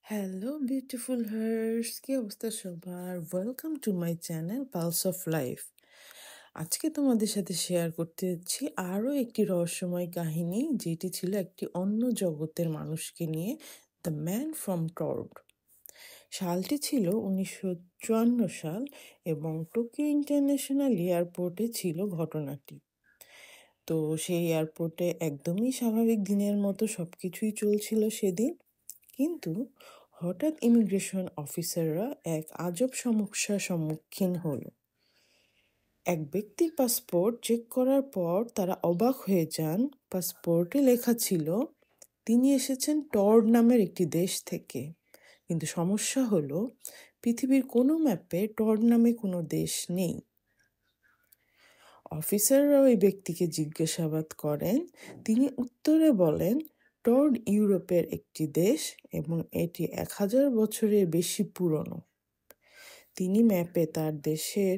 Hello beautiful hertz, কি অবস্থা সবার? Welcome to my channel pulse of life. আজকে তোমাদের সাথে শেয়ার করতে যাচ্ছি আরও একটি রহস্যময় কাহিনী, যেটি ছিল একটি অন্য জগতের মানুষকে নিয়ে, দ্য ম্যান ফ্রম টর্ড। সালটি ছিল 1954 সাল এবং টোকিও ইন্টারন্যাশনাল এয়ারপোর্টে ছিল ঘটনাটি। তো সেই এয়ারপোর্টে একদমই স্বাভাবিক দিনের মতো সব কিছুই চলছিল সেদিন, কিন্তু হঠাৎ ইমিগ্রেশন অফিসাররা এক আজব সমস্যার সম্মুখীন হলো। এক ব্যক্তির পাসপোর্ট চেক করার পর তারা অবাক হয়ে যান। পাসপোর্টে লেখা ছিল তিনি এসেছেন টর্ড নামের একটি দেশ থেকে, কিন্তু সমস্যা হলো পৃথিবীর কোনো ম্যাপে টর্ড নামে কোনো দেশ নেই। অফিসাররা ওই ব্যক্তিকে জিজ্ঞাসাবাদ করেন। তিনি উত্তরে বলেন টর্ড ইউরোপের একটি দেশ এবং এটি 1000 বছরের বেশি পুরনো। তিনি ম্যাপে তার দেশের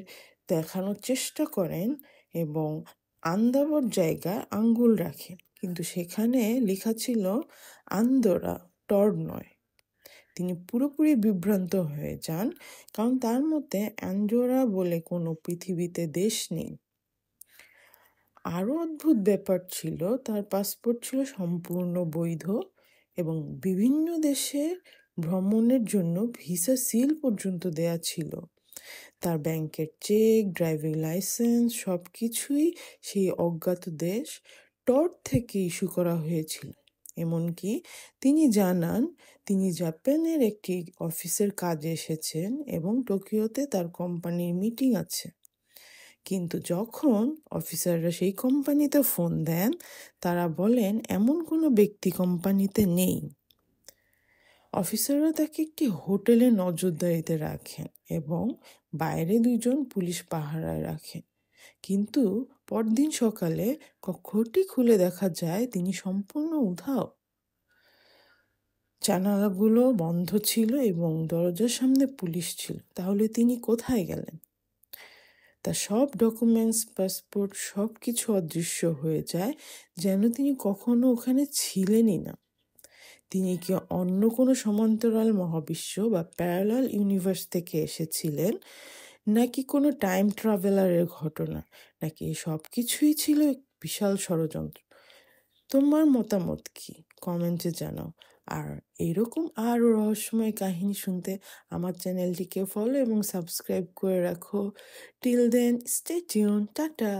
দেখানোর চেষ্টা করেন এবং আন্দাবর জায়গায় আঙ্গুল রাখেন, কিন্তু সেখানে লেখা ছিল আন্দোরা, টর্ড নয়। তিনি পুরোপুরি বিভ্রান্ত হয়ে যান, কারণ তার মতে অ্যান্ডোরা বলে কোনো পৃথিবীতে দেশ নেই। আরও অদ্ভুত ব্যাপার ছিল, তার পাসপোর্ট ছিল সম্পূর্ণ বৈধ এবং বিভিন্ন দেশে ভ্রমণের জন্য ভিসা সিল পর্যন্ত দেয়া ছিল। তার ব্যাংকের চেক, ড্রাইভিং লাইসেন্স সব কিছুই সেই অজ্ঞাত দেশ টর্ড থেকে ইস্যু করা হয়েছিল। এমনকি তিনি জানান তিনি জাপানের একটি অফিসের কাজে এসেছেন এবং টোকিওতে তার কোম্পানির মিটিং আছে। কিন্তু যখন অফিসাররা সেই কোম্পানিতে ফোন দেন, তারা বলেন এমন কোনো ব্যক্তি কোম্পানিতে নেই। অফিসাররা তাকে একটি হোটেলে নজরদারিতে রাখেন এবং বাইরে 2জন পুলিশ পাহারায় রাখেন, কিন্তু পরদিন সকালে কক্ষটি খুলে দেখা যায় তিনি সম্পূর্ণ উধাও। জানালাগুলো বন্ধ ছিল এবং দরজার সামনে পুলিশ ছিল। তাহলে তিনি কোথায় গেলেন? তার সব ডকুমেন্টস, পাসপোর্ট সব কিছু অদৃশ্য হয়ে যায়, যেন তিনি কখনো ওখানে ছিলেনই না। তিনি কি অন্য কোনো সমান্তরাল মহাবিশ্ব বা প্যারালাল ইউনিভার্স থেকে এসেছিলেন, নাকি কোনো টাইম ট্রাভেলারের ঘটনা, নাকি সব কিছুই ছিল এক বিশাল ষড়যন্ত্র? তোমার মতামত কি? কমেন্টে জানাও। আর এরকম আরও রহস্যময় কাহিনী শুনতে আমার চ্যানেলটিকে ফলো এবং সাবস্ক্রাইব করে রাখো। Till then, stay tune, tata.